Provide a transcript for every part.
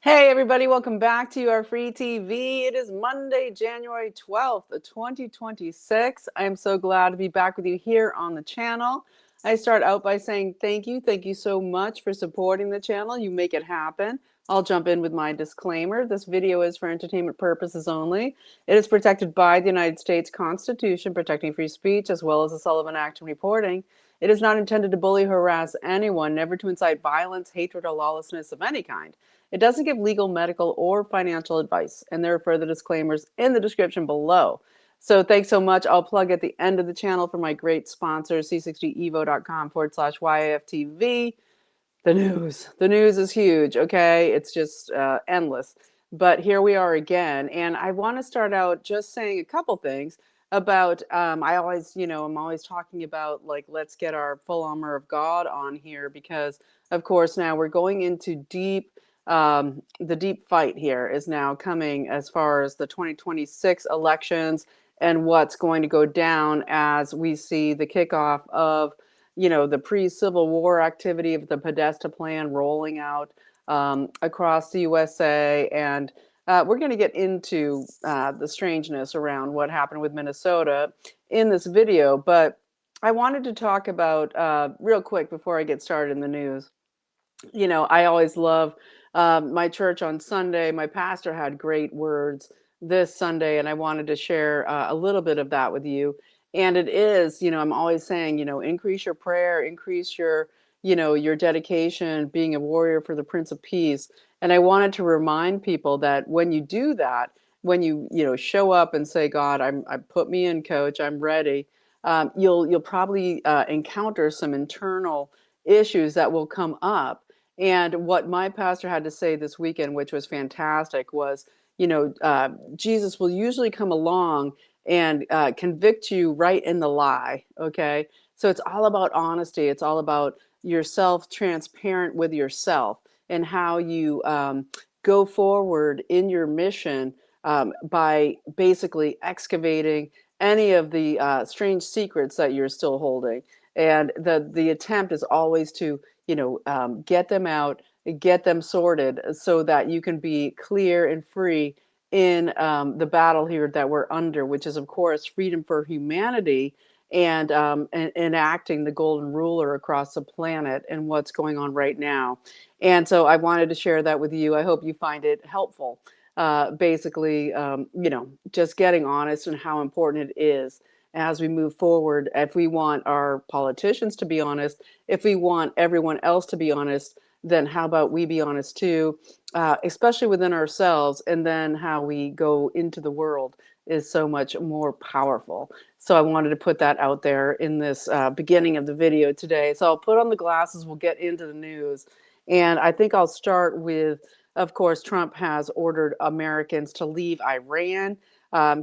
Hey everybody, welcome back to our free TV. It is Monday, January 12th, 2026. I am so glad to be back with you here on the channel. I start out by saying thank you. Thank you so much for supporting the channel. You make it happen. I'll jump in with my disclaimer. This video is for entertainment purposes only. It is protected by the United States Constitution, protecting free speech, as well as the Sullivan Act and reporting. It is not intended to bully or harass anyone, never to incite violence, hatred, or lawlessness of any kind. It doesn't give legal, medical, or financial advice, and there are further disclaimers in the description below. So thanks so much. I'll plug at the end of the channel for my great sponsors, c60evo.com/YAFTV. The news is huge, okay? It's just endless. But here we are again, and I want to start out just saying a couple things about, I always, I'm always talking about, like, let's get our full armor of God on here because, of course, now we're going into the deep fight here is now coming as far as the 2026 elections and what's going to go down as we see the kickoff of the pre-Civil War activity of the Podesta Plan rolling out across the USA. And we're going to get into the strangeness around what happened with Minnesota in this video. But I wanted to talk about, real quick before I get started in the news, I always love my church on Sunday. My pastor had great words this Sunday, and I wanted to share a little bit of that with you. And it is, I'm always saying, increase your prayer, increase your dedication, being a warrior for the Prince of Peace. And I wanted to remind people that when you do that, when you show up and say, God, I put me in, Coach, I'm ready. You'll probably encounter some internal issues that will come up. And what my pastor had to say this weekend, which was fantastic, was, Jesus will usually come along and convict you right in the lie. Okay. So it's all about honesty. It's all about yourself, transparent with yourself, and how you go forward in your mission by basically excavating any of the strange secrets that you're still holding. And the attempt is always to get them out, get them sorted so that you can be clear and free in the battle here that we're under, which is, of course, freedom for humanity and enacting the golden ruler across the planet and what's going on right now. And so I wanted to share that with you. I hope you find it helpful. Basically, just getting honest and how important it is as we move forward. If we want our politicians to be honest, if we want everyone else to be honest, then how about we be honest too, especially within ourselves, and then how we go into the world is so much more powerful. So I wanted to put that out there in this beginning of the video today. So I'll put on the glasses, we'll get into the news. And I think I'll start with, of course, Trump has ordered Americans to leave Iran.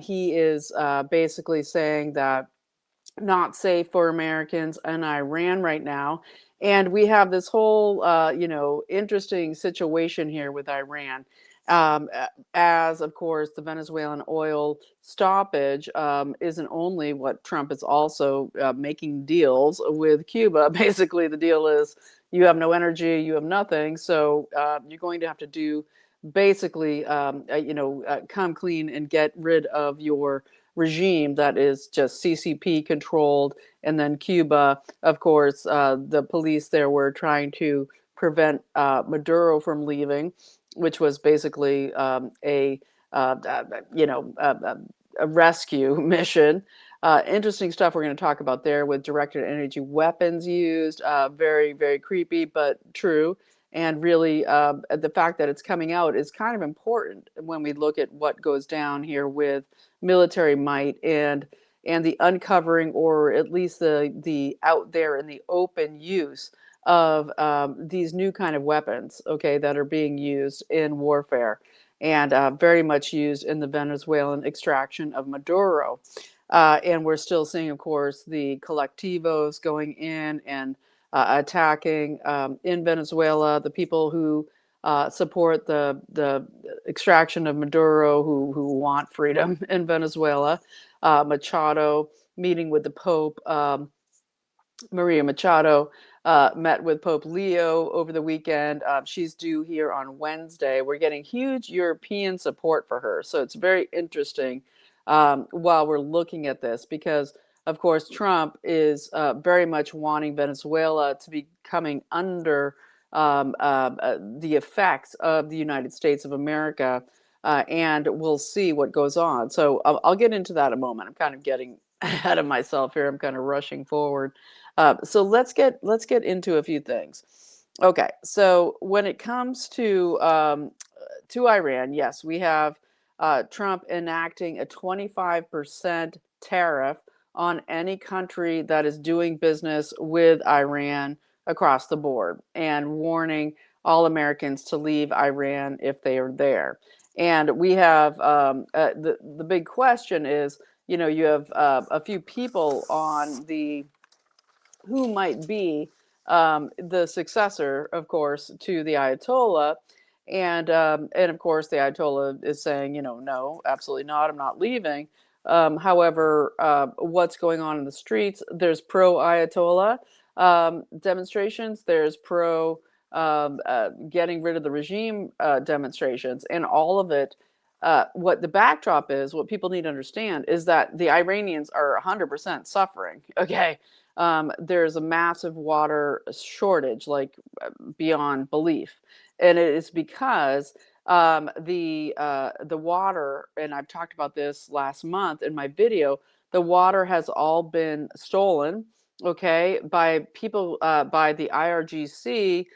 He is basically saying that not safe for Americans in Iran right now. And we have this whole, interesting situation here with Iran. As, of course, the Venezuelan oil stoppage isn't only what Trump is also making deals with Cuba. Basically, the deal is you have no energy, you have nothing. So you're going to have to do basically, come clean and get rid of your regime that is just CCP controlled. And then Cuba, of course, the police there were trying to prevent Maduro from leaving, which was basically a rescue mission. Interesting stuff we're going to talk about there with directed energy weapons used. Very, very creepy, but true. And really, the fact that it's coming out is kind of important when we look at what goes down here with military might and the uncovering, or at least the out there in the open use of these new kind of weapons, okay, that are being used in warfare and very much used in the Venezuelan extraction of Maduro. And we're still seeing, of course, the colectivos going in and attacking in Venezuela, the people who support the extraction of Maduro, who want freedom in Venezuela. Machado meeting with the Pope, Maria Machado, met with Pope Leo over the weekend. She's due here on Wednesday. We're getting huge European support for her. So it's very interesting while we're looking at this because, of course, Trump is very much wanting Venezuela to be coming under the effects of the United States of America. And we'll see what goes on. So I'll get into that in a moment. I'm kind of getting ahead of myself here. I'm kind of rushing forward. So let's get into a few things. Okay, so when it comes to Iran, yes, we have Trump enacting a 25% tariff on any country that is doing business with Iran across the board, and warning all Americans to leave Iran if they are there. And we have the big question is, you know, you have a few people on the who might be the successor, of course, to the Ayatollah. And of course, the Ayatollah is saying, you know, no, absolutely not. I'm not leaving. However, what's going on in the streets? There's pro Ayatollah demonstrations. There's pro getting rid of the regime demonstrations, and all of it. What the backdrop is, what people need to understand is that the Iranians are 100% suffering. Okay, there's a massive water shortage, like beyond belief, and it is because the water, and I've talked about this last month in my video. The water has all been stolen, okay, by people by the IRGC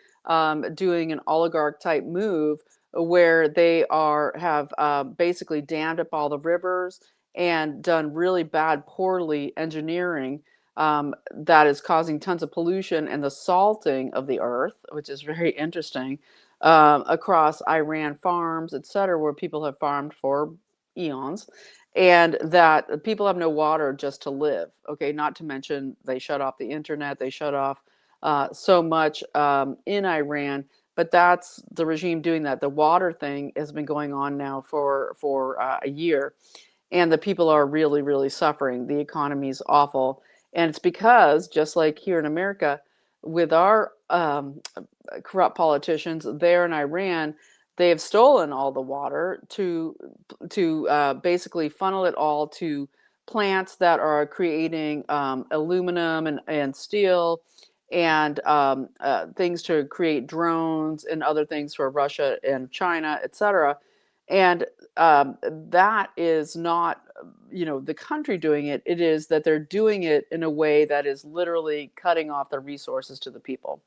doing an oligarch type move where they have basically dammed up all the rivers and done really bad, poorly engineering that is causing tons of pollution and the salting of the earth, which is very interesting, across Iran farms, et cetera, where people have farmed for eons, and that people have no water just to live. Okay, not to mention they shut off the internet, they shut off so much in Iran. But that's the regime doing that. The water thing has been going on now for a year, and the people are really, really suffering. The economy is awful. And it's because, just like here in America, with our corrupt politicians there in Iran, they have stolen all the water to basically funnel it all to plants that are creating aluminum and steel and things to create drones and other things for Russia and China, etc. And that is not, you know, the country doing it. It is that they're doing it in a way that is literally cutting off the resources to the people.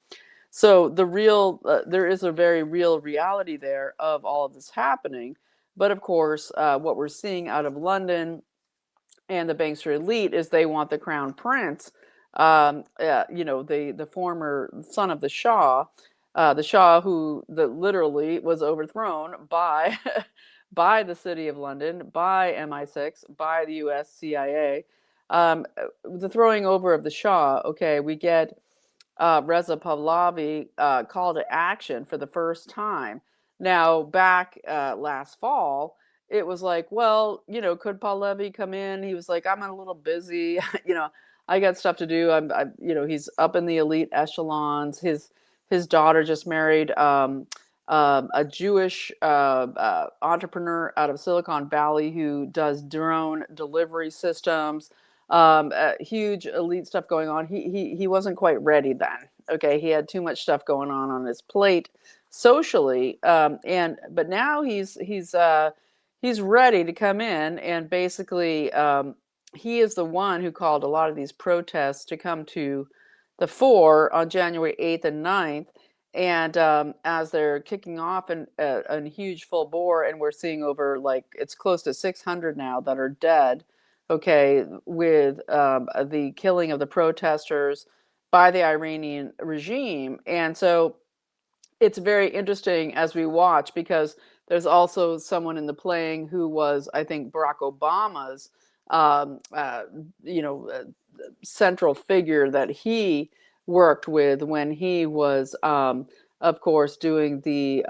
So there is a very real reality there of all of this happening. But of course, what we're seeing out of London and the bankster elite is they want the crown prince, you know, the former son of the Shah who literally was overthrown by by the city of London, by MI6, by the US CIA. The throwing over of the Shah. Okay, we get Reza Pahlavi call to action for the first time. Now, back last fall, it was like, well, you know, could Pahlavi come in? He was like, I'm a little busy. You know, I got stuff to do. You know, he's up in the elite echelons. His daughter just married a Jewish entrepreneur out of Silicon Valley who does drone delivery systems, huge elite stuff going on. He wasn't quite ready then. Okay, he had too much stuff going on his plate socially, but now he's ready to come in, and basically he is the one who called a lot of these protests to come to the fore on January 8th and 9th. And as they're kicking off in huge full bore, and we're seeing over, like, it's close to 600 now that are dead, okay, with the killing of the protesters by the Iranian regime. And so it's very interesting as we watch, because there's also someone in the playing who was, I think, Barack Obama's, um, uh, you know, central figure that he worked with when he was, of course, doing the,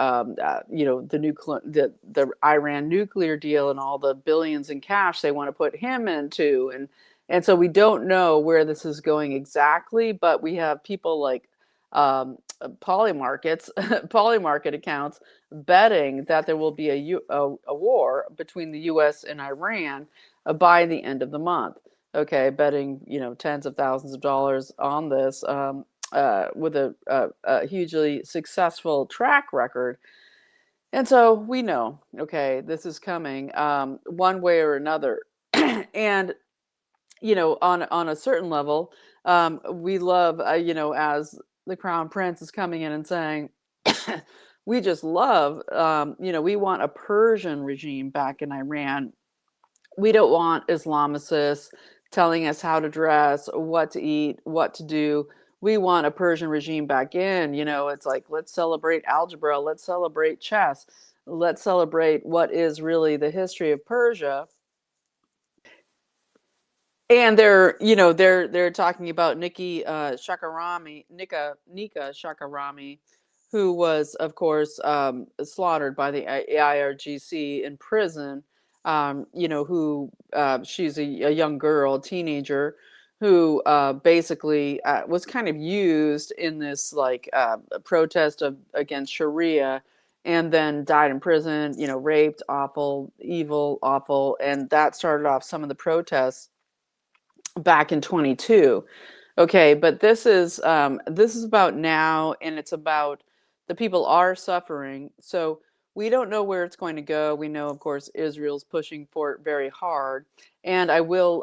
you know, the Iran nuclear deal and all the billions in cash they want to put him into, and so we don't know where this is going exactly, but we have people like polymarkets, polymarket accounts betting that there will be a war between the U.S. and Iran by the end of the month. Okay, betting tens of thousands of dollars on this, with a hugely successful track record. And so we know, okay, this is coming, one way or another. And on a certain level, we love, as the crown prince is coming in and saying, we just love, we want a Persian regime back in Iran. We don't want Islamicists telling us how to dress, what to eat, what to do. We want a Persian regime back in. It's like, let's celebrate algebra, let's celebrate chess, let's celebrate what is really the history of Persia. And they're talking about Nika Shakarami, who was, of course, slaughtered by the IRGC in prison. Who she's a young girl, teenager, who basically was kind of used in this like protest against Sharia, and then died in prison. Raped, awful, evil, awful, and that started off some of the protests back in 22. Okay, but this is about now, and it's about the people are suffering. So we don't know where it's going to go. We know, of course, Israel's pushing for it very hard. And I will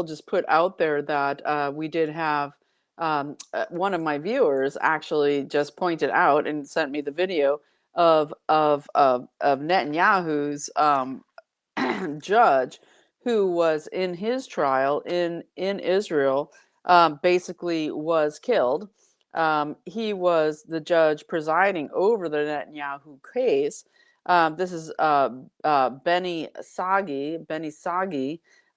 just put out there that we did have one of my viewers actually just pointed out and sent me the video of Netanyahu's judge, who was in his trial in Israel, basically was killed. He was the judge presiding over the Netanyahu case. This is Benny Sagi,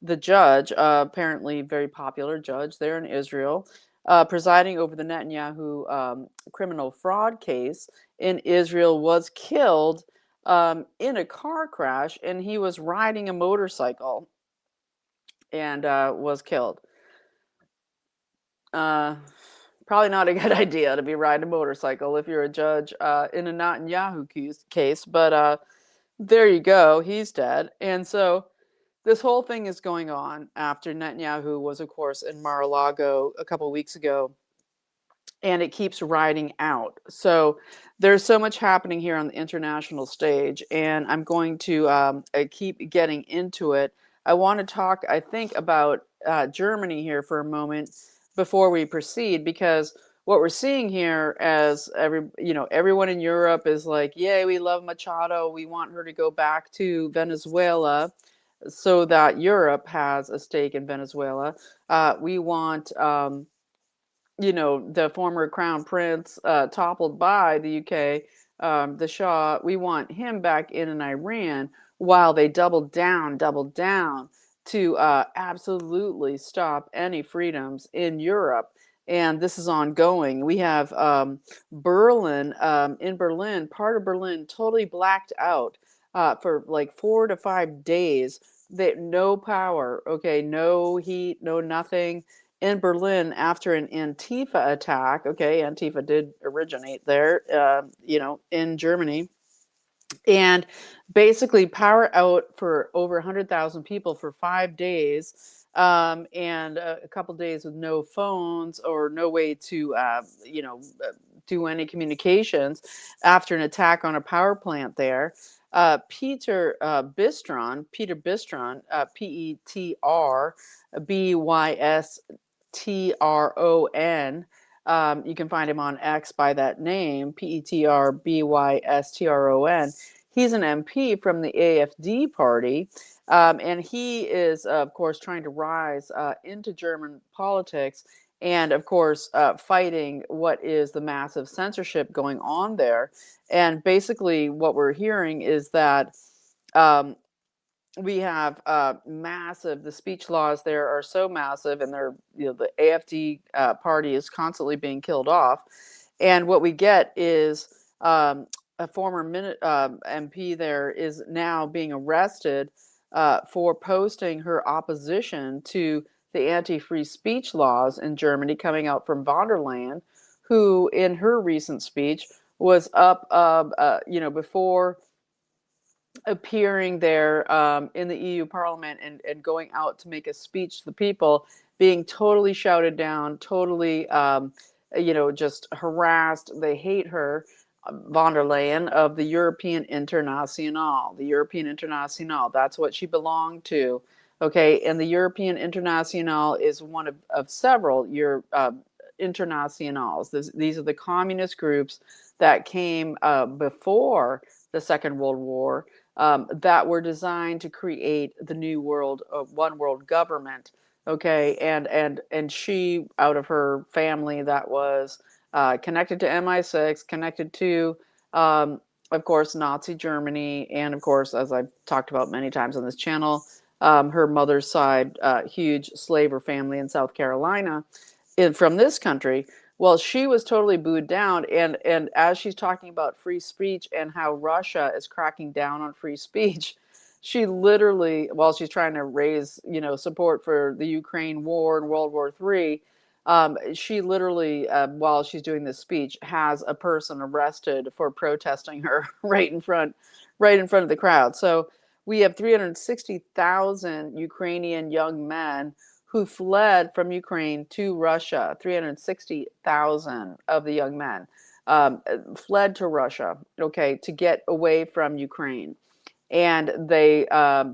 the judge, apparently very popular judge there in Israel, presiding over the Netanyahu criminal fraud case in Israel, was killed in a car crash, and he was riding a motorcycle and was killed. Uh, Probably not a good idea to be riding a motorcycle if you're a judge in a Netanyahu case, but there you go, he's dead. And so this whole thing is going on after Netanyahu was, of course, in Mar-a-Lago a couple weeks ago, and it keeps riding out. So there's so much happening here on the international stage, and I'm going to keep getting into it. I want to talk, I think, about Germany here for a moment before we proceed, because what we're seeing here, as everyone in Europe is like, yay, we love Machado, we want her to go back to Venezuela so that Europe has a stake in Venezuela. We want the former crown prince, toppled by the UK, the Shah. We want him back in Iran, while they doubled down to absolutely stop any freedoms in Europe. And this is ongoing. We have Berlin, in Berlin, part of Berlin totally blacked out for like 4 to 5 days. No power, okay, no heat, no nothing in Berlin after an Antifa attack. Okay, Antifa did originate there, in Germany. And basically power out for over 100,000 people for 5 days, and a couple days with no phones or no way to, do any communications after an attack on a power plant there. Peter Bistron, Petrobystron. You can find him on X by that name, Petrobystron. He's an MP from the AfD party, and he is, of course, trying to rise into German politics, and, of course, fighting what is the massive censorship going on there. And basically what we're hearing is that we have the speech laws there are so massive, and they're, the AfD party is constantly being killed off. And what we get is a former MP there is now being arrested for posting her opposition to the anti-free speech laws in Germany coming out from von der Leyen, who in her recent speech was up, before appearing there in the EU Parliament and going out to make a speech to the people, being totally shouted down, totally, just harassed. They hate her, von der Leyen of the European International. The European International, that's what she belonged to. Okay, and the European International is one of several internationals. These are the communist groups that came before the Second World War, that were designed to create the new world, one world government. Okay, and she, out of her family that was connected to MI6, connected to, of course, Nazi Germany, and of course, as I've talked about many times on this channel, her mother's side, huge slaver family in South Carolina, from this country. Well, she was totally booed down, and as she's talking about free speech and how Russia is cracking down on free speech, she literally, while she's trying to raise, support for the Ukraine war and World War III, she literally, while she's doing this speech, has a person arrested for protesting her right in front of the crowd. So we have 360,000 Ukrainian young men who fled from Ukraine to Russia. 360,000 of the young men fled to Russia, okay, to get away from Ukraine. And they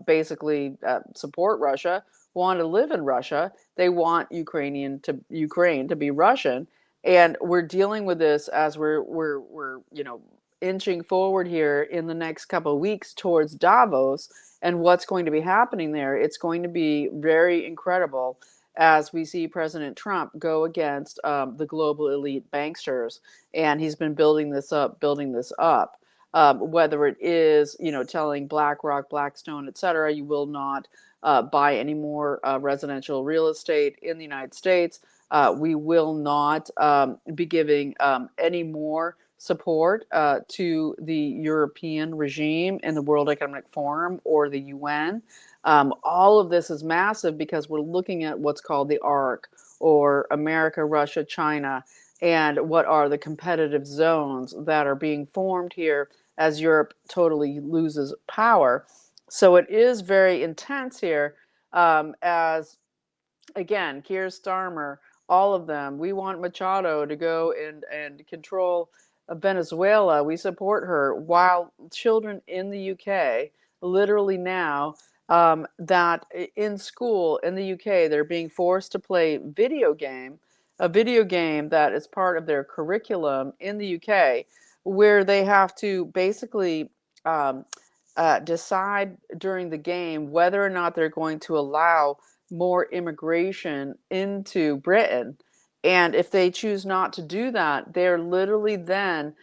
basically support Russia, want to live in Russia. They want Ukraine to be Russian. And we're dealing with this as we're inching forward here in the next couple of weeks towards Davos and what's going to be happening there. It's going to be very incredible as we see President Trump go against the global elite banksters. And he's been building this up. Whether it is, telling BlackRock, Blackstone, et cetera, you will not buy any more residential real estate in the United States. We will not be giving any more support to the European regime in the World Economic Forum or the UN. All of this is massive because we're looking at what's called the ARC, or America, Russia, China, and what are the competitive zones that are being formed here as Europe totally loses power. So it is very intense here, as again, Keir Starmer, all of them. We want Machado to go and control Venezuela. We support her. While children in the UK, literally now, that in school in the UK, they're being forced to play a video game that is part of their curriculum in the UK, where they have to basically decide during the game whether or not they're going to allow more immigration into Britain. And if they choose not to do that, they're literally then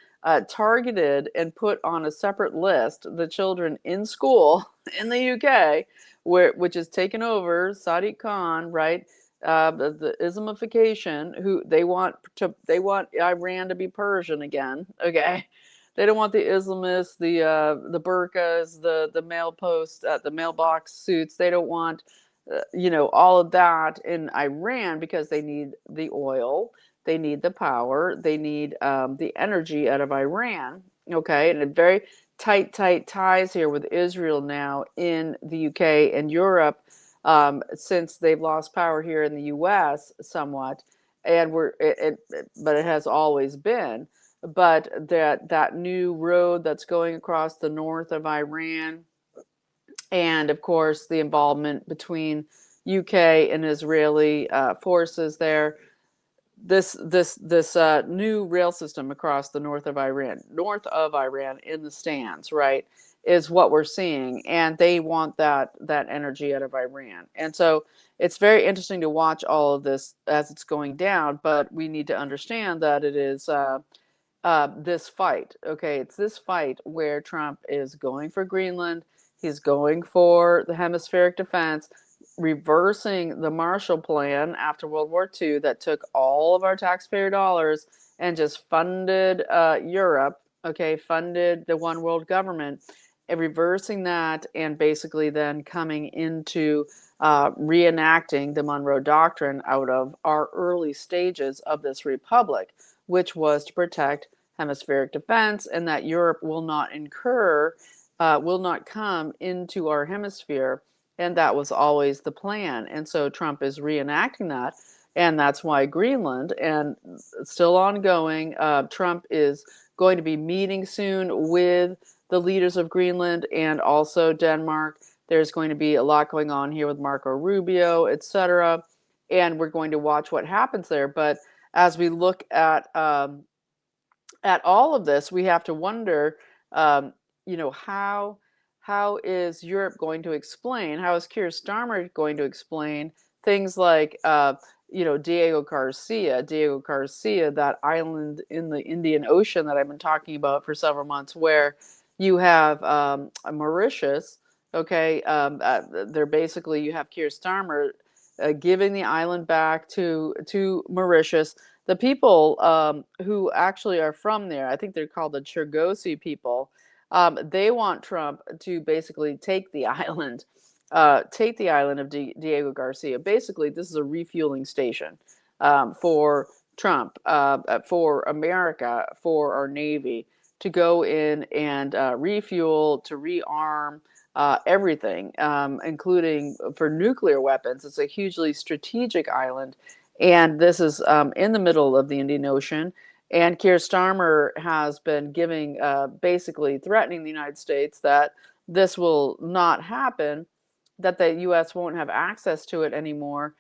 targeted and put on a separate list. The children in school in the UK, which is taken over, Sadiq Khan, right? The Islamification, who they want Iran to be Persian again. Okay, they don't want the Islamists, the burqas, the the mailbox suits. They don't want all of that in Iran because they need the oil, they need the power, they need the energy out of Iran. Okay, and a very tight ties here with Israel now in the UK and Europe, since they've lost power here in the US somewhat, and but it has always been. But that new road that's going across the north of Iran, and of course the involvement between UK and Israeli forces there. This new rail system across the north of Iran in the stands, right, is what we're seeing, and they want that energy out of Iran. And so it's very interesting to watch all of this as it's going down, but we need to understand that it is this fight. Okay, it's this fight where Trump is going for Greenland. He's going for the hemispheric defense, reversing the Marshall Plan after World War II that took all of our taxpayer dollars and just funded Europe. Okay, funded the one world government, and reversing that, and basically then coming into reenacting the Monroe Doctrine out of our early stages of this republic. which was to protect hemispheric defense, and that Europe will not will not come into our hemisphere. And that was always the plan. And so Trump is reenacting that. And that's why Greenland, and still ongoing, Trump is going to be meeting soon with the leaders of Greenland and also Denmark. There's going to be a lot going on here with Marco Rubio, etc. And we're going to watch what happens there. But as we look at all of this, we have to wonder, um, how is Europe going to explain? How is Keir Starmer going to explain things like, Diego Garcia, that island in the Indian Ocean that I've been talking about for several months, where you have Mauritius. Okay, they're basically, you have Keir Starmer giving the island back to Mauritius. The people who actually are from there, I think they're called the Chergosi people, they want Trump to basically take the island, of Diego Garcia. Basically, this is a refueling station for Trump, for America, for our Navy to go in and refuel, to rearm, everything, including for nuclear weapons. It's a hugely strategic island. And this is in the middle of the Indian Ocean. And Keir Starmer has been giving, basically threatening the United States that this will not happen, that the U.S. won't have access to it anymore.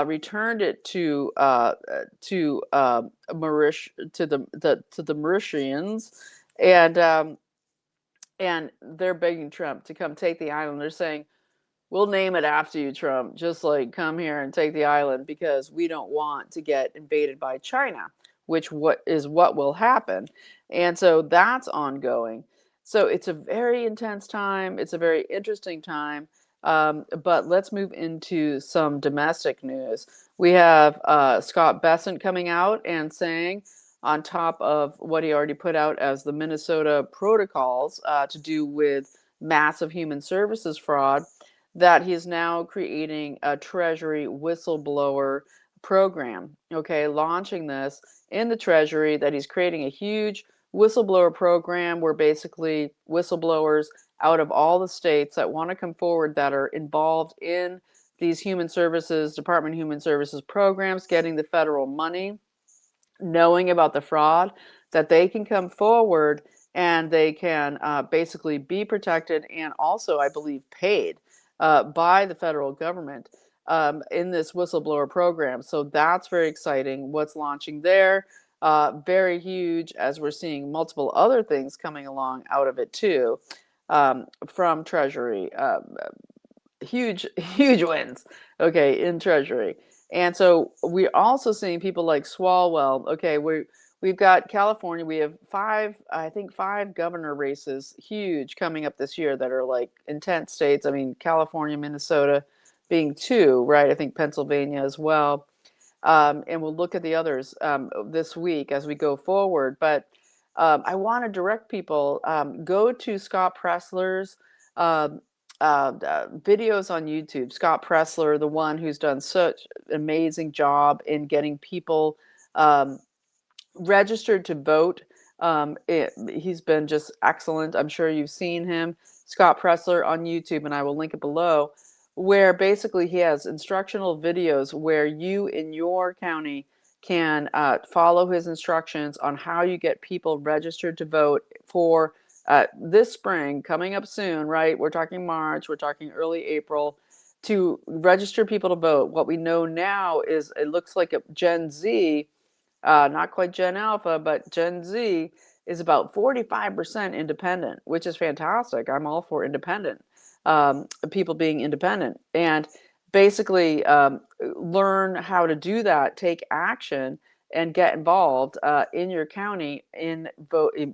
Returned it to the Mauritians, and they're begging Trump to come take the island. They're saying, we'll name it after you, Trump. Just like, come here and take the island, because we don't want to get invaded by China, which what will happen. And so that's ongoing. So it's a very intense time. It's a very interesting time. But let's move into some domestic news. We have Scott Bessent coming out and saying, on top of what he already put out as the Minnesota protocols to do with massive human services fraud, that he's now creating a Treasury whistleblower program. Okay, launching this in the Treasury, that he's creating a huge whistleblower program where basically whistleblowers out of all the states that want to come forward, that are involved in these Department of Human Services programs, getting the federal money, knowing about the fraud, that they can come forward and they can basically be protected, and also, I believe, paid by the federal government in this whistleblower program. So that's very exciting. What's launching there, very huge, as we're seeing multiple other things coming along out of it too, from Treasury. Huge, huge wins, okay, in Treasury. And so we're also seeing people like Swalwell. Okay, we've got California. We have five governor races, huge, coming up this year, that are like intense states. I mean, California, Minnesota being two, right? I think Pennsylvania as well. And we'll look at the others this week as we go forward. But I want to direct people, go to Scott Pressler's videos on YouTube. Scott Pressler, the one who's done such an amazing job in getting people registered to vote. He's been just excellent. I'm sure you've seen him, Scott Pressler, on YouTube, and I will link it below, where basically he has instructional videos where you in your county can follow his instructions on how you get people registered to vote for this spring, coming up soon, right? We're talking March, we're talking early April, to register people to vote. What we know now is it looks like a Gen Z, not quite Gen Alpha, but Gen Z is about 45% independent, which is fantastic. I'm all for independent, people being independent, and basically learn how to do that, take action, and get involved in your county in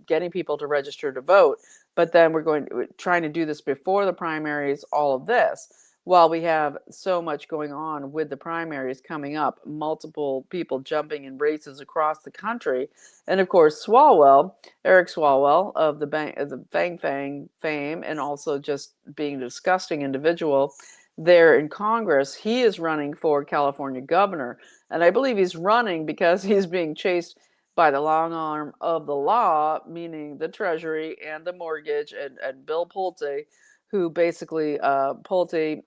getting people to register to vote. But then we're trying to do this before the primaries, all of this, while we have so much going on with the primaries coming up, multiple people jumping in races across the country. And of course, Eric Swalwell of the Fang Fang fame, and also just being a disgusting individual there in Congress, he is running for California governor. And I believe he's running because he's being chased by the long arm of the law, meaning the Treasury and the mortgage and Bill Pulte, who basically Pulte,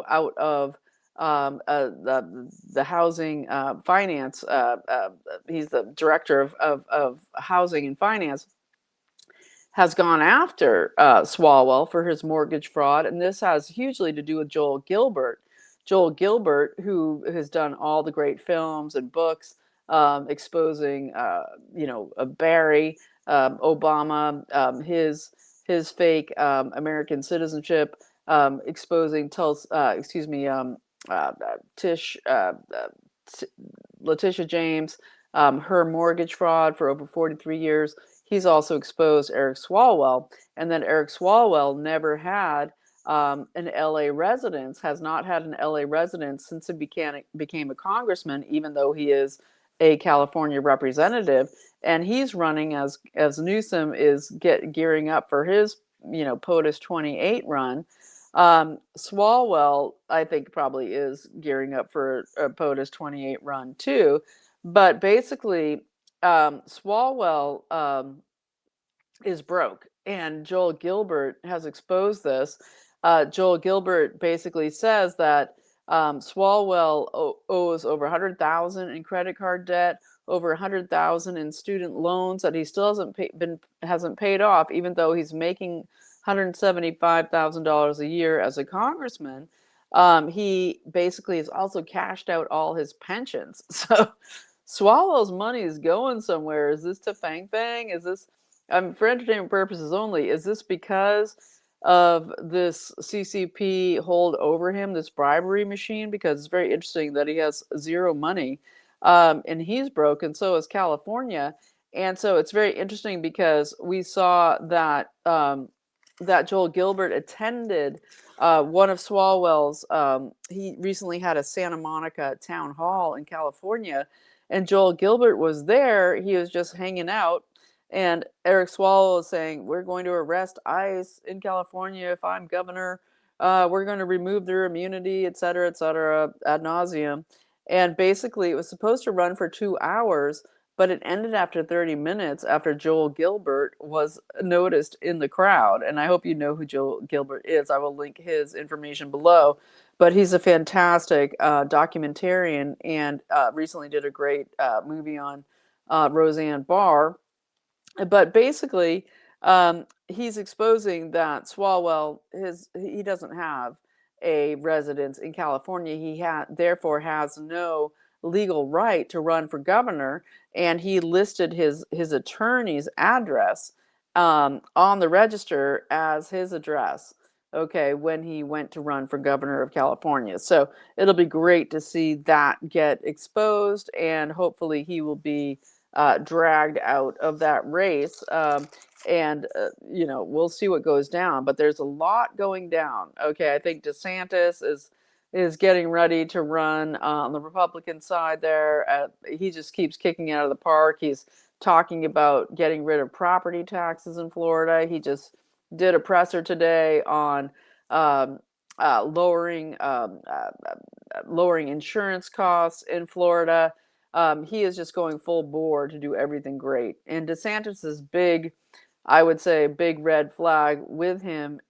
out of the housing finance. He's the director of housing and finance, has gone after Swalwell for his mortgage fraud, and this has hugely to do with Joel Gilbert. Joel Gilbert, who has done all the great films and books exposing, Barry, Obama, his fake American citizenship, exposing Tish, Letitia James, her mortgage fraud for over 43 years. He's also exposed Eric Swalwell, and then Eric Swalwell never had an LA residence, has not had an LA residence since he became a congressman, even though he is a California representative. And he's running as Newsom is gearing up for his, POTUS 28 run. Swalwell, I think, probably is gearing up for a POTUS 28 run too. But basically, Swalwell is broke, and Joel Gilbert has exposed this. Joel Gilbert basically says that Swalwell owes over 100,000 in credit card debt, over 100,000 in student loans that he still hasn't paid off, even though he's making $175,000 a year as a congressman. He basically has also cashed out all his pensions. So Swallow's money is going somewhere. Is this to Fang Fang? Is this, for entertainment purposes only, is this because of this CCP hold over him, this bribery machine? Because it's very interesting that he has zero money, and he's broke, and so is California. And so it's very interesting because we saw that that Joel Gilbert attended one of Swalwell's. He recently had a Santa Monica town hall in California, and Joel Gilbert was there. He was just hanging out, and Eric Swalwell was saying, "We're going to arrest ICE in California if I'm governor. We're going to remove their immunity, et cetera, ad nauseum." And basically, it was supposed to run for 2 hours, but it ended after 30 minutes after Joel Gilbert was noticed in the crowd. And I hope you know who Joel Gilbert is. I will link his information below. But he's a fantastic documentarian, and recently did a great movie on Roseanne Barr. But basically, he's exposing that Swalwell, he doesn't have a residence in California. He therefore has no legal right to run for governor, and he listed his attorney's address on the register as his address. Okay, when he went to run for governor of California. So it'll be great to see that get exposed, and hopefully he will be dragged out of that race. And we'll see what goes down. But there's a lot going down. Okay, I think DeSantis is getting ready to run on the Republican side there. He just keeps kicking it out of the park. He's talking about getting rid of property taxes in Florida. He just did a presser today on lowering insurance costs in Florida. He is just going full bore to do everything great. And DeSantis's big, I would say, big red flag with him,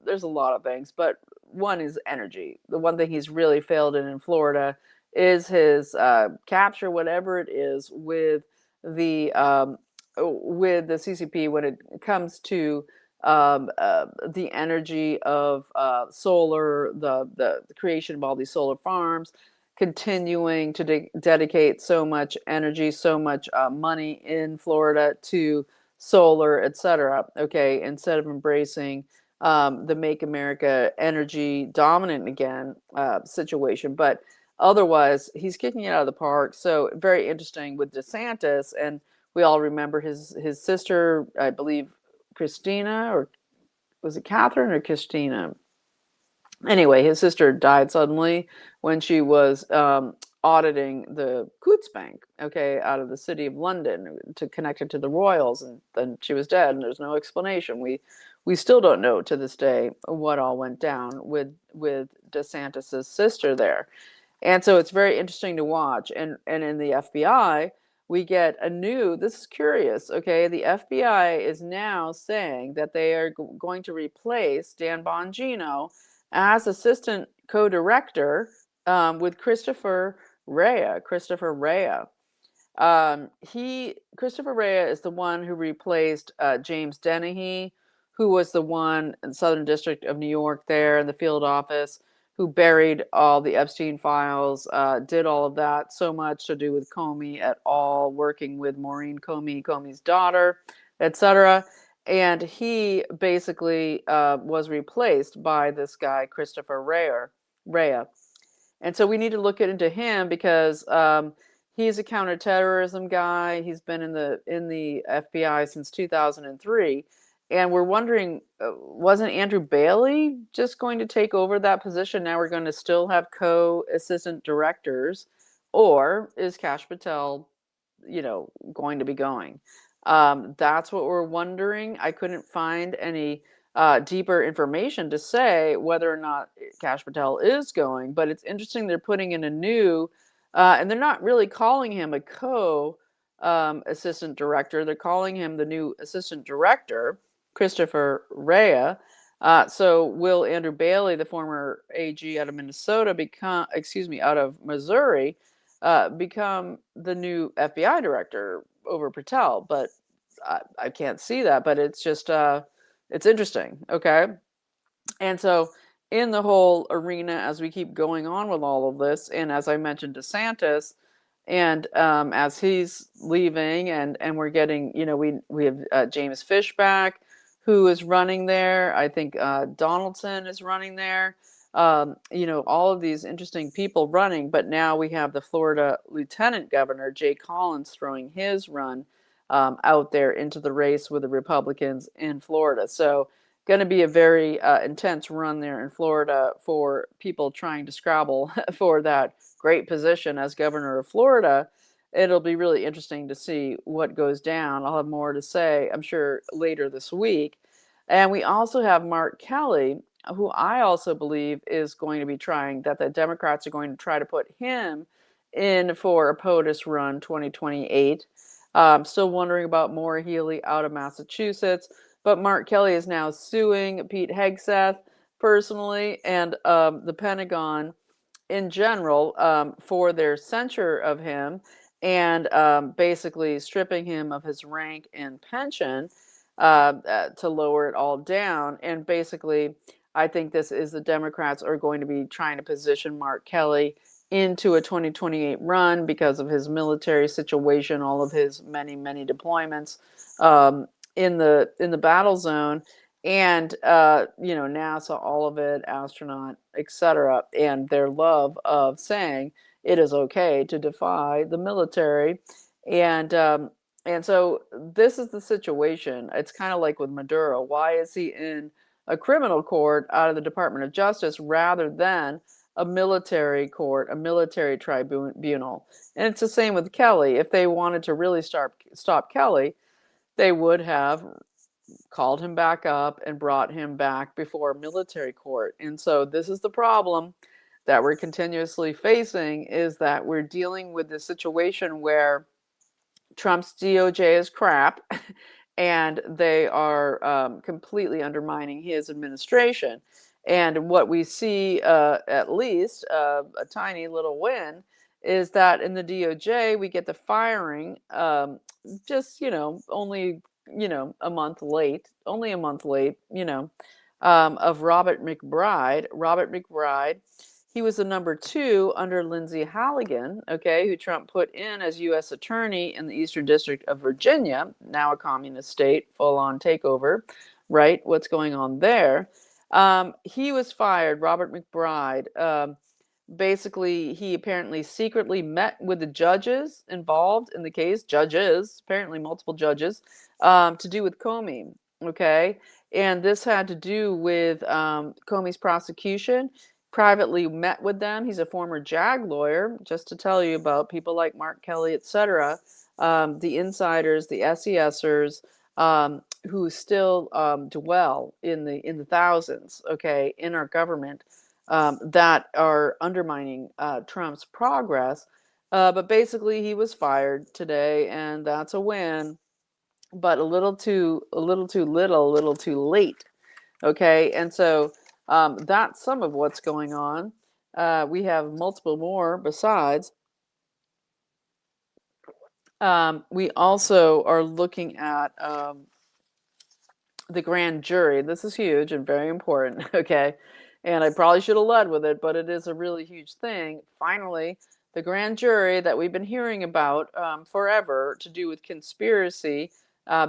there's a lot of things, but one is energy. The one thing he's really failed in Florida is his capture, whatever it is, with the CCP when it comes to the energy of solar, the creation of all these solar farms, continuing to dedicate so much energy, so much money in Florida to solar, etc. Okay, instead of embracing the Make America Energy Dominant Again situation. But otherwise, he's kicking it out of the park. So very interesting with DeSantis, and we all remember his sister, I believe, Christina, or was it Catherine or Christina? Anyway, his sister died suddenly when she was auditing the Coutts Bank, okay, out of the city of London to connect it to the royals, and then she was dead, and there's no explanation. We still don't know to this day what all went down with DeSantis's sister there. And so it's very interesting to watch. And in the FBI, we get this is curious, okay? The FBI is now saying that they are going to replace Dan Bongino as assistant co-director with Christopher Rea. Christopher Rea is the one who replaced James Dennehy, who was the one in Southern District of New York there in the field office, who buried all the Epstein files, did all of that, so much to do with Comey at all, working with Maureen Comey, Comey's daughter, etc. And he basically was replaced by this guy, Christopher Rea. And so we need to look into him because he's a counterterrorism guy. He's been in the FBI since 2003. And we're wondering, wasn't Andrew Bailey just going to take over that position? Now we're going to still have co-assistant directors, or is Kash Patel, going to be going? That's what we're wondering. I couldn't find any deeper information to say whether or not Kash Patel is going, but it's interesting they're putting in a new, and they're not really calling him a assistant director. They're calling him the new assistant director, Christopher Rea. So will Andrew Bailey, the former AG out of Minnesota, out of Missouri, become the new FBI director over Patel? But I can't see that. But it's just it's interesting, okay? And so in the whole arena, as we keep going on with all of this, and as I mentioned, DeSantis, and as he's leaving, and we're getting, we have James Fish back, who is running there. I think Donaldson is running there. All of these interesting people running, but now we have the Florida Lieutenant Governor Jay Collins throwing his run out there into the race with the Republicans in Florida. So going to be a very intense run there in Florida for people trying to scrabble for that great position as governor of Florida. It'll be really interesting to see what goes down. I'll have more to say, I'm sure, later this week. And we also have Mark Kelly, who I also believe is going to be that the Democrats are going to try to put him in for a POTUS run 2028. Still wondering about Maura Healey out of Massachusetts. But Mark Kelly is now suing Pete Hegseth personally and the Pentagon in general for their censure of him and basically stripping him of his rank and pension to lower it all down. And basically, I think this is the Democrats are going to be trying to position Mark Kelly into a 2028 run because of his military situation, all of his many, many deployments in the battle zone, and NASA, all of it, astronaut, etc., and their love of saying it is okay to defy the military, and so this is the situation. It's kind of like with Maduro. Why is he in a criminal court out of the Department of Justice rather than a military court, a military tribunal? And it's the same with Kelly. If they wanted to really stop Kelly, they would have called him back up and brought him back before a military court. And so this is the problem that we're continuously facing, is that we're dealing with this situation where Trump's DOJ is crap and they are completely undermining his administration. And what we see, at least a tiny little win, is that in the DOJ we get the firing just only a month late, of Robert McBride. He was the number 2 under Lindsay Halligan, okay, who Trump put in as U.S. attorney in the Eastern District of Virginia, now a communist state, full-on takeover, right? What's going on there? He was fired, Robert McBride. Basically, he apparently secretly met with the judges involved in the case, apparently multiple judges, to do with Comey, okay? And this had to do with Comey's prosecution. Privately met with them. He's a former JAG lawyer, just to tell you about people like Mark Kelly, etc. The insiders, the SESers, who still dwell in the thousands, okay, in our government, that are undermining Trump's progress. But basically, he was fired today, and that's a win. But a little too little, a little too late. Okay, and so that's some of what's going on. We have multiple more besides. We also are looking at the grand jury. This is huge and very important, okay? And I probably should have led with it, but it is a really huge thing. Finally, the grand jury that we've been hearing about forever to do with conspiracy,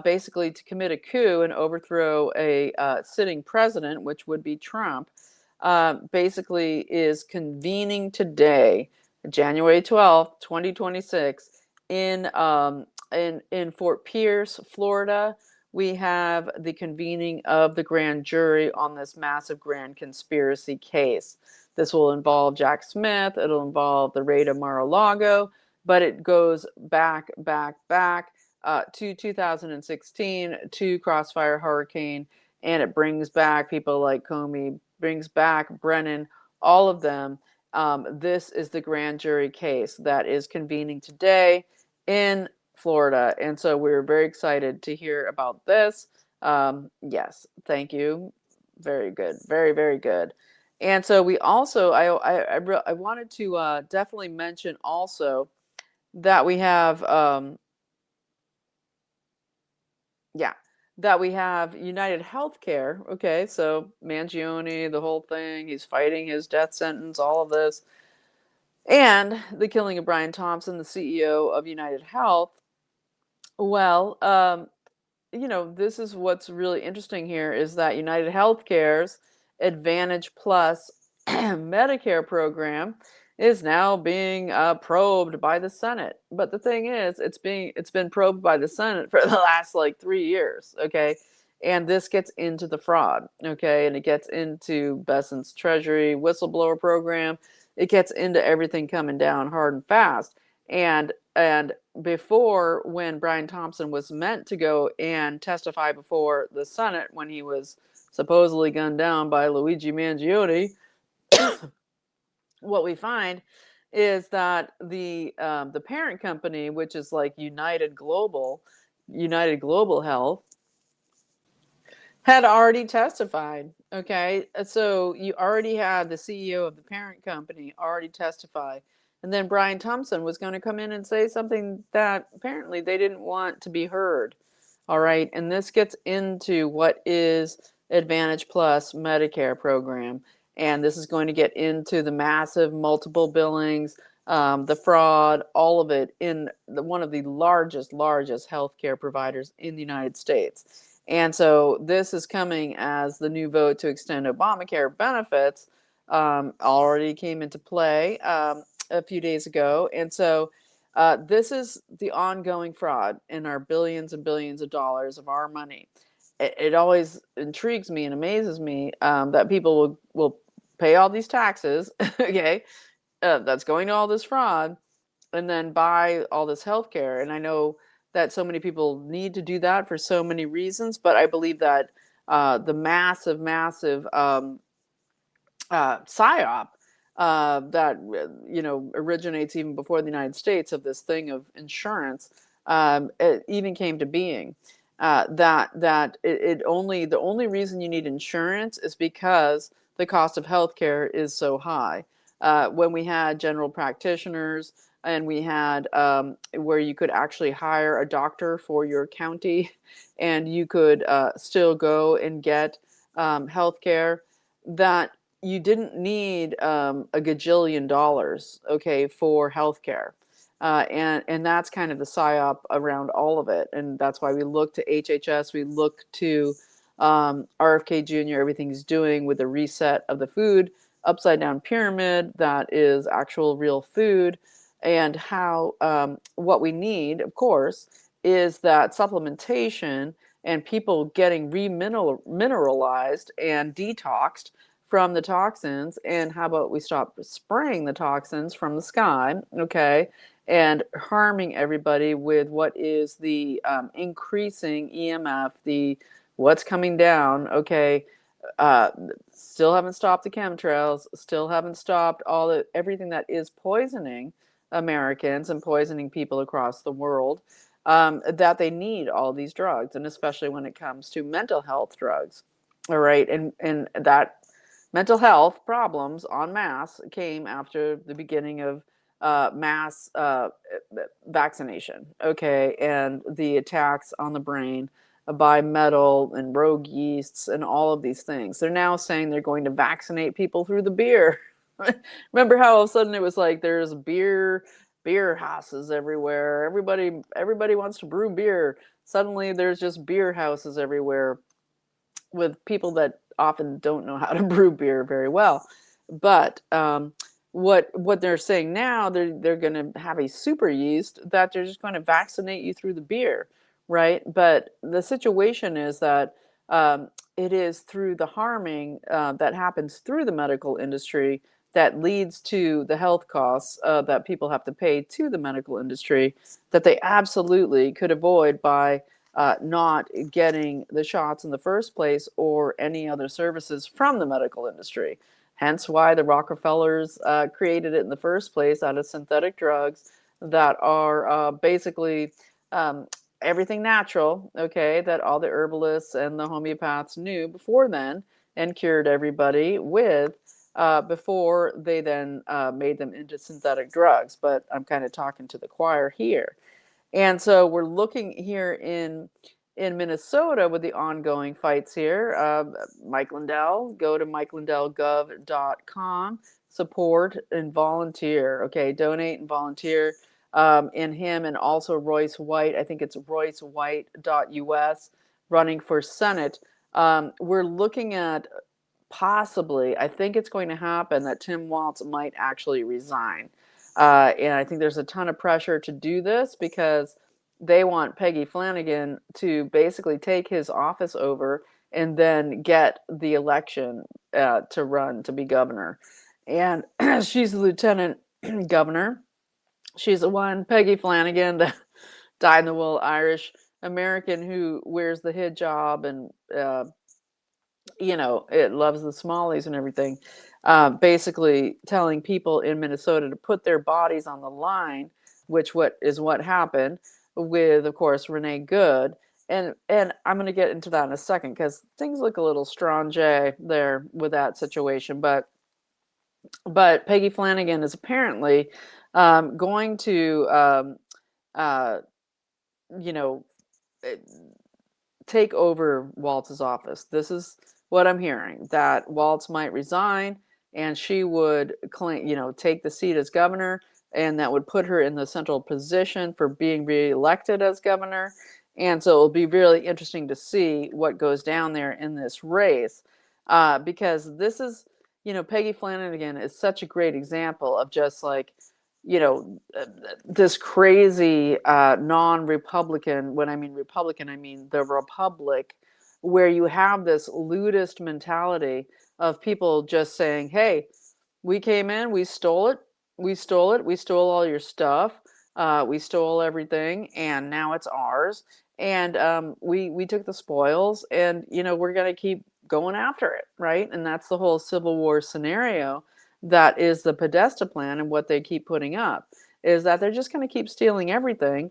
basically to commit a coup and overthrow a sitting president, which would be Trump, basically is convening today, January 12th, 2026, in Fort Pierce, Florida. We have the convening of the grand jury on this massive grand conspiracy case. This will involve Jack Smith, it'll involve the raid of Mar-a-Lago, but it goes back to 2016, to Crossfire Hurricane, and it brings back people like Comey, brings back Brennan, all of them. This is the grand jury case that is convening today in Florida. And so we're very excited to hear about this. Yes, thank you. Very good. Very, very good. And so we also, I wanted to definitely mention also that we have, yeah, that we have United Healthcare. Okay, so Mangione, the whole thing, he's fighting his death sentence, all of this, and the killing of Brian Thompson, the CEO of United Health. Well, this is what's really interesting here is that United Healthcare's Advantage Plus Medicare program is now being probed by the Senate. But the thing is, it's been probed by the Senate for the last like 3 years. Okay, and this gets into the fraud. Okay, and it gets into Bessent's Treasury whistleblower program. It gets into everything coming down hard and fast. And before, when Brian Thompson was meant to go and testify before the Senate when he was supposedly gunned down by Luigi Mangione, what we find is that the parent company, which is like United Global Health, had already testified. Okay, so you already had the CEO of the parent company already testify, and then Brian Thompson was going to come in and say something that apparently they didn't want to be heard. All right, and this gets into what is Advantage Plus Medicare program, and this is going to get into the massive multiple billings, the fraud, all of it in one of the largest healthcare providers in the United States. And so this is coming as the new vote to extend Obamacare benefits already came into play a few days ago. And so this is the ongoing fraud in our billions and billions of dollars of our money. It always intrigues me and amazes me that people will pay all these taxes, okay, that's going to all this fraud, and then buy all this healthcare. And I know that so many people need to do that for so many reasons, but I believe that the massive psyop that originates even before the United States of this thing of insurance, it even came to being. The only reason you need insurance is because the cost of healthcare is so high. When we had general practitioners and we had where you could actually hire a doctor for your county, and you could still go and get healthcare, that you didn't need a gajillion dollars, okay, for healthcare. And that's kind of the psyop around all of it. And that's why we look to HHS, we look to RFK Jr., everything he's doing with the reset of the food upside down pyramid that is actual real food, and how what we need, of course, is that supplementation and people getting remineralized and detoxed from the toxins. And how about we stop spraying the toxins from the sky, okay, and harming everybody with what is the increasing EMF, the what's coming down, okay. uh, Still haven't stopped the chemtrails, still haven't stopped everything that is poisoning Americans and poisoning people across the world, that they need all these drugs, and especially when it comes to mental health drugs. All right, and that mental health problems en masse came after the beginning of mass vaccination, okay, and the attacks on the brain by metal and rogue yeasts and all of these things. They're now saying they're going to vaccinate people through the beer. Remember how all of a sudden it was like there's beer houses everywhere. Everybody wants to brew beer. Suddenly there's just beer houses everywhere with people that often don't know how to brew beer very well. But what they're saying now, they're going to have a super yeast that they're just going to vaccinate you through the beer, right? But the situation is that it is through the harming that happens through the medical industry that leads to the health costs that people have to pay to the medical industry that they absolutely could avoid by not getting the shots in the first place or any other services from the medical industry. Hence why the Rockefellers created it in the first place out of synthetic drugs that are basically um, everything natural, okay, that all the herbalists and the homeopaths knew before then and cured everybody with before they then made them into synthetic drugs. But I'm kind of talking to the choir here. And so we're looking here in Minnesota with the ongoing fights here. Mike Lindell, go to mikelindellgov.com, support and volunteer. Okay, donate and volunteer in him, and also Royce White. I think it's roycewhite.us, running for Senate. We're looking at possibly, I think it's going to happen that Tim Walz might actually resign. And I think there's a ton of pressure to do this because they want Peggy Flanagan to basically take his office over and then get the election to run to be governor. And she's the lieutenant governor. She's the one, Peggy Flanagan, the dyed-in-the-wool Irish American who wears the hijab and it loves the smallies and everything, basically telling people in Minnesota to put their bodies on the line, which what happened with, of course, Renee Good. And I'm going to get into that in a second because things look a little strange there with that situation. But Peggy Flanagan is apparently going to, uh, you know, take over Waltz's office. This is what I'm hearing, that Waltz might resign and she would claim, take the seat as governor, and that would put her in the central position for being reelected as governor. And so it'll be really interesting to see what goes down there in this race, because this is, Peggy Flanagan is such a great example of just like, this crazy non-Republican. When I mean Republican, I mean the Republic, where you have this ludist mentality of people just saying, "Hey, we came in, we stole it, we stole all your stuff, we stole everything, and now it's ours, and we took the spoils, and we're gonna keep going after it, right?" And that's the whole Civil War scenario. That is the Podesta plan, and what they keep putting up is that they're just going to keep stealing everything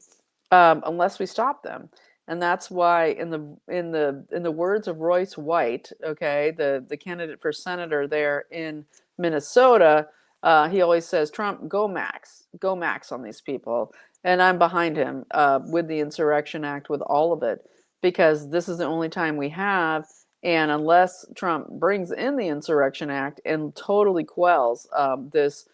unless we stop them. And that's why, in the words of Royce White, okay, the candidate for senator there in Minnesota, he always says, "Trump, go max on these people." And I'm behind him with the Insurrection Act, with all of it, because this is the only time we have. And unless Trump brings in the Insurrection Act and totally quells this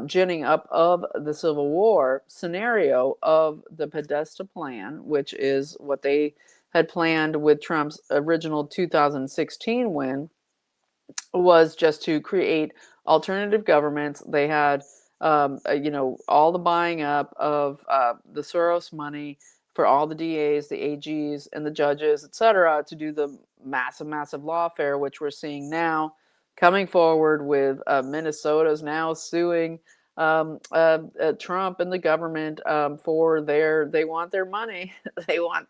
ginning up of the Civil War scenario of the Podesta plan, which is what they had planned with Trump's original 2016 win, was just to create alternative governments. They had, all the buying up of the Soros money for all the DAs, the AGs, and the judges, etc., to do the massive, massive lawfare, which we're seeing now coming forward with Minnesota's now suing Trump and the government for they want their money. They want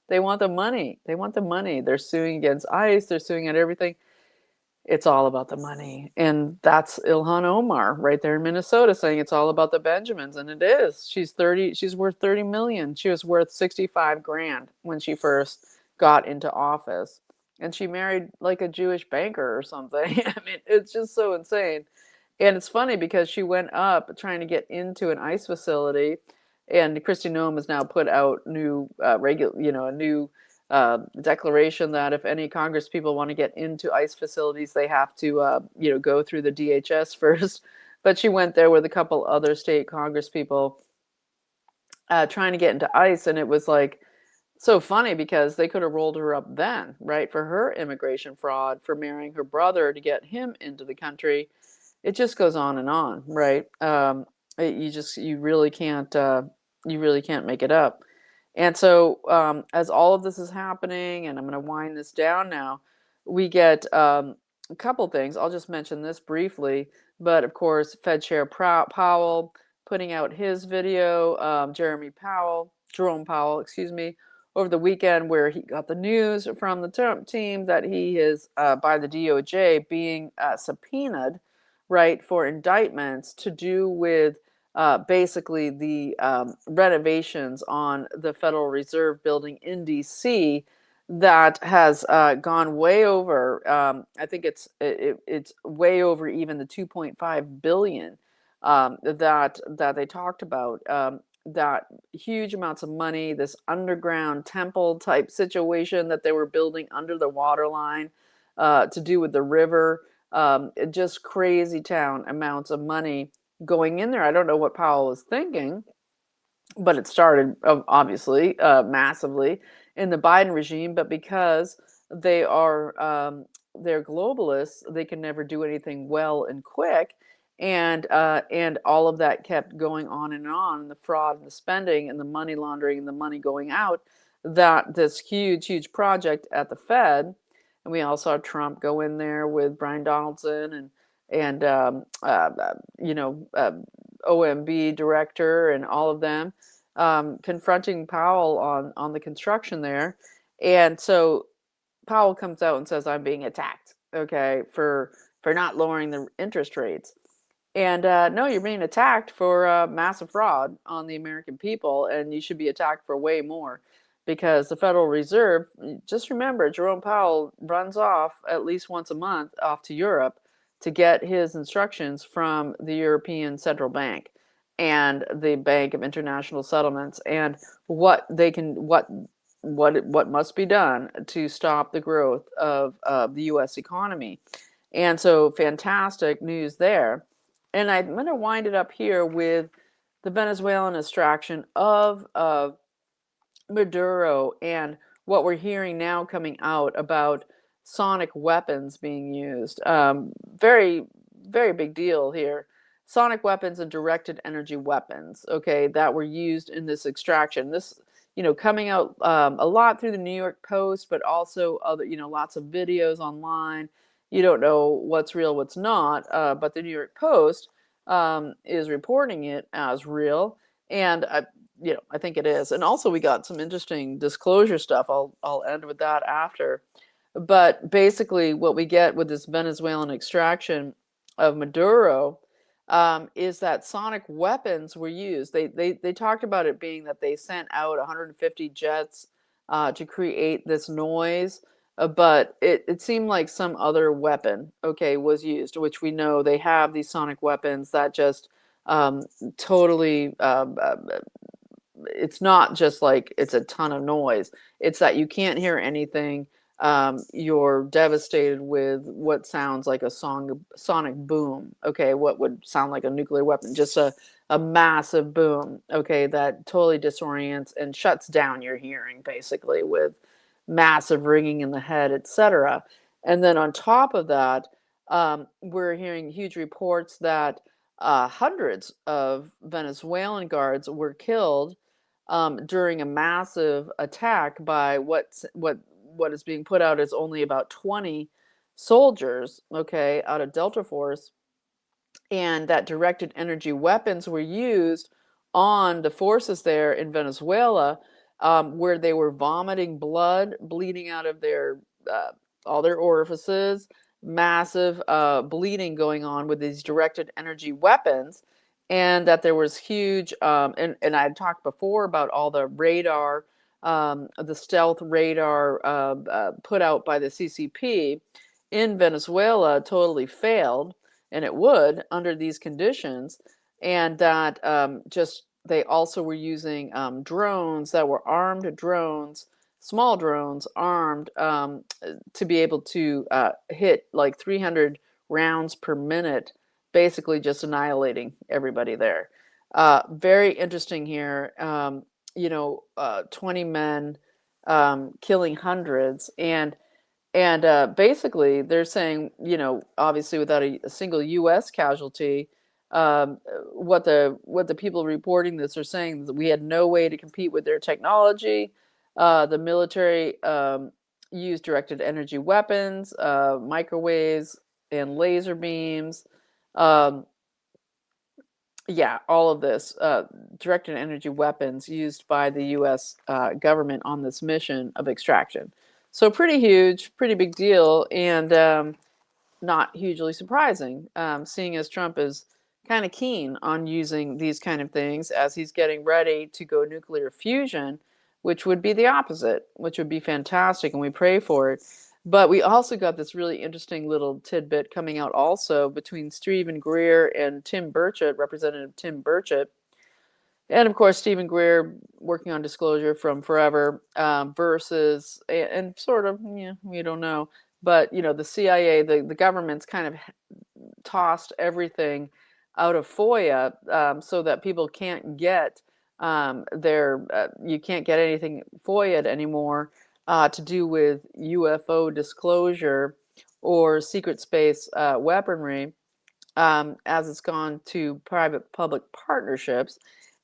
they want the money. They want the money. They're suing against ICE. They're suing at everything. It's all about the money. And that's Ilhan Omar right there in Minnesota saying it's all about the Benjamins. And it is. She's worth 30 million. She was worth 65 grand when she first got into office. And she married like a Jewish banker or something. I mean, it's just so insane. And it's funny because she went up trying to get into an ICE facility, and Kristi Noem has now put out a new declaration that if any Congress people want to get into ICE facilities, they have to, go through the DHS first. But she went there with a couple other state Congress people trying to get into ICE, and it was like so funny because they could have rolled her up then, right, for her immigration fraud, for marrying her brother to get him into the country. It just goes on, right? You really can't make it up. And so, as all of this is happening, and I'm going to wind this down now, we get a couple things. I'll just mention this briefly, but of course, Fed Chair Powell putting out his video, Jerome Powell, excuse me, over the weekend, where he got the news from the Trump team that he is, by the DOJ, being subpoenaed, right, for indictments to do with basically the renovations on the Federal Reserve building in DC that has gone way over. I think it's way over even the 2.5 billion that they talked about. That huge amounts of money, this underground temple type situation that they were building under the water line to do with the river. Just crazy town amounts of money going in there. I don't know what Powell was thinking, but it started obviously massively in the Biden regime. But because they are they're globalists, they can never do anything well and quick. And all of that kept going on and on, the fraud and the spending and the money laundering and the money going out, that this huge project at the Fed. And we all saw Trump go in there with Brian Donaldson and OMB director and all of them, confronting Powell on the construction there. And so Powell comes out and says, "I'm being attacked, okay, for not lowering the interest rates." And no, you're being attacked for massive fraud on the American people, and you should be attacked for way more, because the Federal Reserve, just remember, Jerome Powell runs off at least once a month off to Europe to get his instructions from the European Central Bank and the Bank of International Settlements, and what they can what must be done to stop the growth of the U.S. economy. And so, fantastic news there. And I'm going to wind it up here with the Venezuelan extraction of Maduro, and what we're hearing now coming out about sonic weapons being used. Very, very big deal here. Sonic weapons and directed energy weapons, okay, that were used in this extraction. This, coming out a lot through the New York Post, but also other, lots of videos online. You don't know what's real, what's not, but the New York Post is reporting it as real. And I think it is. And also, we got some interesting disclosure stuff. I'll end with that after. But basically, what we get with this Venezuelan extraction of Maduro is that sonic weapons were used. They talked about it being that they sent out 150 jets to create this noise, but it seemed like some other weapon, okay, was used, which we know they have these sonic weapons that just totally it's not just like it's a ton of noise. It's that you can't hear anything. You're devastated with what sounds like a sonic boom. Okay, what would sound like a nuclear weapon? Just a massive boom. Okay, that totally disorients and shuts down your hearing, basically, with massive ringing in the head, etc. And then on top of that, we're hearing huge reports that hundreds of Venezuelan guards were killed during a massive attack by what is being put out as only about 20 soldiers, okay, out of Delta Force, and that directed energy weapons were used on the forces there in Venezuela, where they were vomiting blood, bleeding out of their all their orifices. massive bleeding going on with these directed energy weapons, and that there was huge, and I had talked before about all the radar, the stealth radar put out by the CCP in Venezuela totally failed, and it would under these conditions, and that just they also were using drones that were armed drones, small drones armed, to be able to hit like 300 rounds per minute, basically just annihilating everybody there. Very interesting here. 20 men killing hundreds, and basically they're saying, obviously without a single U.S. casualty, what the people reporting this are saying is that we had no way to compete with their technology. The military used directed energy weapons, microwaves, and laser beams. Um, yeah, all of this directed energy weapons used by the U.S. Government on this mission of extraction. So pretty huge, pretty big deal, and not hugely surprising, seeing as Trump is kind of keen on using these kind of things as he's getting ready to go nuclear fusion, which would be the opposite, which would be fantastic, and we pray for it. But we also got this really interesting little tidbit coming out also between Stephen Greer and Tim Burchett, Representative Tim Burchett. And of course, Stephen Greer working on disclosure from forever, versus, and sort of, yeah, we don't know. But, the CIA, the government's kind of tossed everything out of FOIA, so that people can't get you can't get anything FOIA'd anymore to do with UFO disclosure or secret space weaponry, as it's gone to private-public partnerships.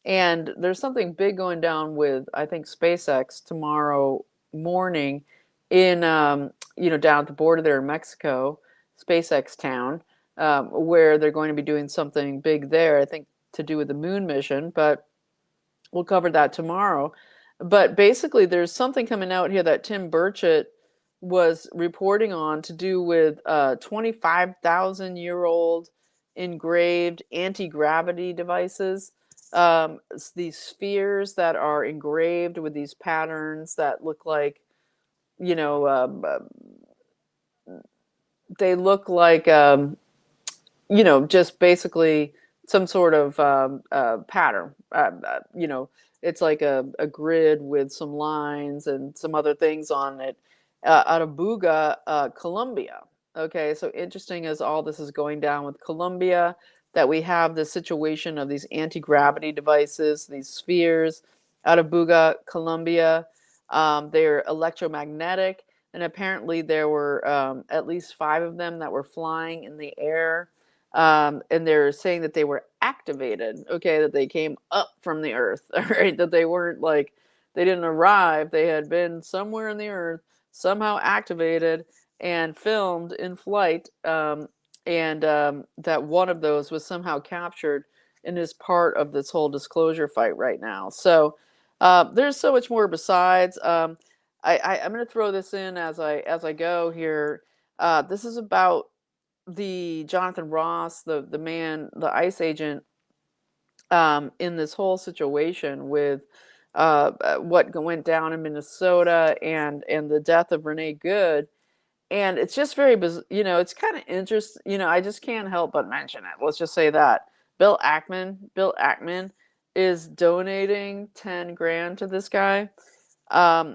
And there's something big going down with, I think, SpaceX tomorrow morning in, down at the border there in Mexico, SpaceX town, where they're going to be doing something big there, I think, to do with the moon mission, but we'll cover that tomorrow. But basically, there's something coming out here that Tim Burchett was reporting on to do with 25,000-year-old engraved anti-gravity devices. These spheres that are engraved with these patterns that look like, you know, they look like, just basically some sort of pattern. It's like a grid with some lines and some other things on it, out of Buga, Colombia. Okay, so interesting as all this is going down with Colombia, that we have the situation of these anti-gravity devices, these spheres out of Buga, Colombia. They're electromagnetic, and apparently there were at least 5 of them that were flying in the air, and they're saying that they were activated, okay, that they came up from the earth, right, that they weren't like, they didn't arrive, they had been somewhere in the earth, somehow activated and filmed in flight, and that one of those was somehow captured and is part of this whole disclosure fight right now. So there's so much more besides. I'm going to throw this in as I go here. This is about the Jonathan Ross, the man, the ICE agent, in this whole situation with what went down in Minnesota and the death of Renee Good. And it's just very, it's kind of interesting. I just can't help but mention it. Let's just say that Bill Ackman is donating 10 grand to this guy. I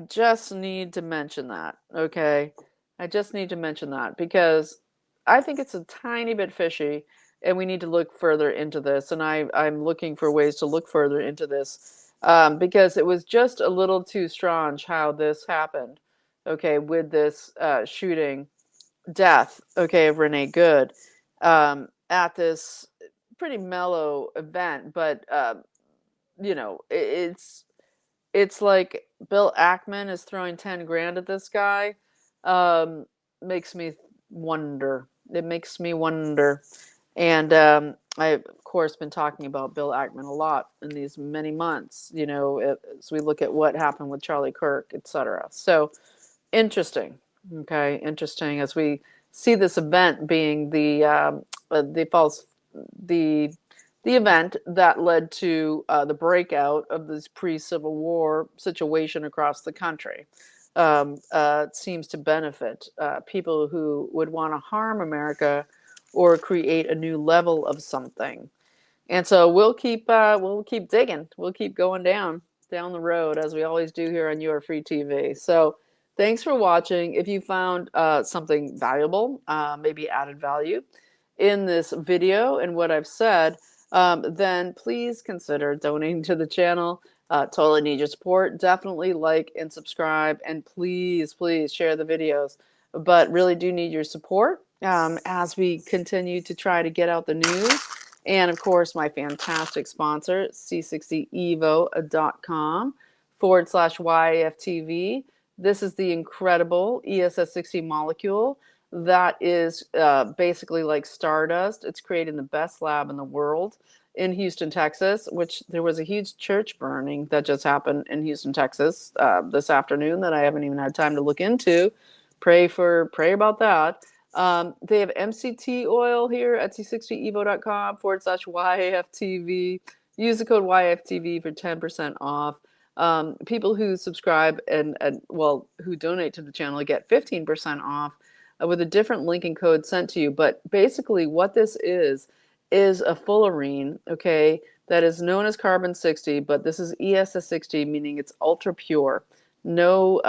just need to mention that, okay? I just need to mention that because I think it's a tiny bit fishy, and we need to look further into this. And I'm looking for ways to look further into this, because it was just a little too strange how this happened, okay, with this shooting death, okay, of Renee Good, at this pretty mellow event. But, it's like Bill Ackman is throwing 10 grand at this guy. Um, makes me wonder. It makes me wonder. And I've, of course, been talking about Bill Ackman a lot in these many months, as we look at what happened with Charlie Kirk, etc. So interesting. Okay, interesting. As we see this event being the false the the event that led to the breakout of this pre-Civil War situation across the country, seems to benefit people who would want to harm America or create a new level of something. And so we'll keep digging. We'll keep going down the road as we always do here on Your Free TV. So thanks for watching. If you found something valuable, maybe added value in this video and what I've said, then please consider donating to the channel. Totally need your support. Definitely like and subscribe, and please, please share the videos. But really do need your support as we continue to try to get out the news. And of course, my fantastic sponsor, c60evo.com/YAFTV. This is the incredible ESS60 molecule that is basically like stardust. It's created in the best lab in the world in Houston, Texas, which there was a huge church burning that just happened in Houston, Texas this afternoon that I haven't even had time to look into. Pray about that. They have MCT oil here at c60evo.com/YAFTV. Use the code YAFTV for 10% off. People who subscribe and well, who donate to the channel get 15% off with a different link and code sent to you. But basically what this is a fullerene, okay, that is known as carbon 60, but this is ESS 60, meaning it's ultra pure. No,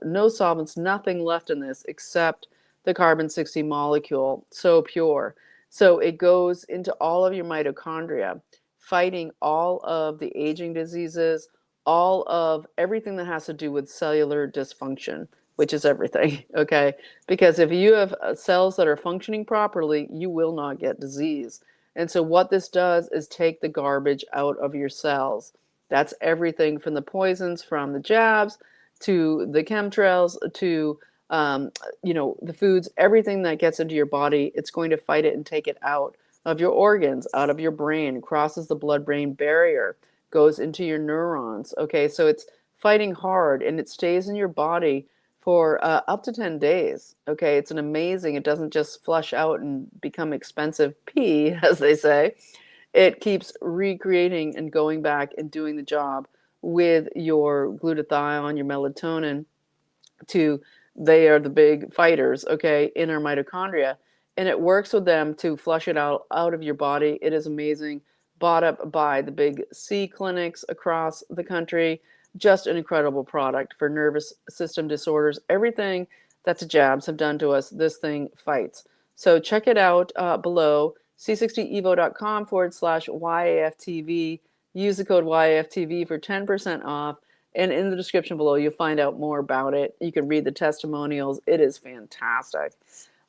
no solvents, nothing left in this except the carbon 60 molecule, so pure. So it goes into all of your mitochondria, fighting all of the aging diseases, all of everything that has to do with cellular dysfunction, which is everything, okay? Because if you have cells that are functioning properly, you will not get disease. And so what this does is take the garbage out of your cells. That's everything from the poisons, from the jabs, to the chemtrails, to the foods, everything that gets into your body, it's going to fight it and take it out of your organs, out of your brain, crosses the blood-brain barrier, goes into your neurons. Okay, so it's fighting hard, and it stays in your body for up to 10 days. Okay, it's an amazing, it doesn't just flush out and become expensive pee, as they say. It keeps recreating and going back and doing the job with your glutathione, your melatonin, they are the big fighters, okay, in our mitochondria. And it works with them to flush it out of your body. It is amazing. Bought up by the big C clinics across the country. Just an incredible product for nervous system disorders. Everything that the jabs have done to us, this thing fights. So check it out below, c60evo.com/YAFTV. Use the code YAFTV for 10% off. And in the description below, you'll find out more about it. You can read the testimonials. It is fantastic.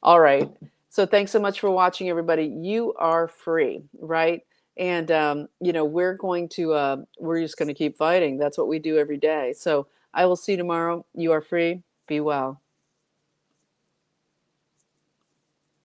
All right. So thanks so much for watching, everybody. You are free, right? And, we're just going to keep fighting. That's what we do every day. So I will see you tomorrow. You are free. Be well.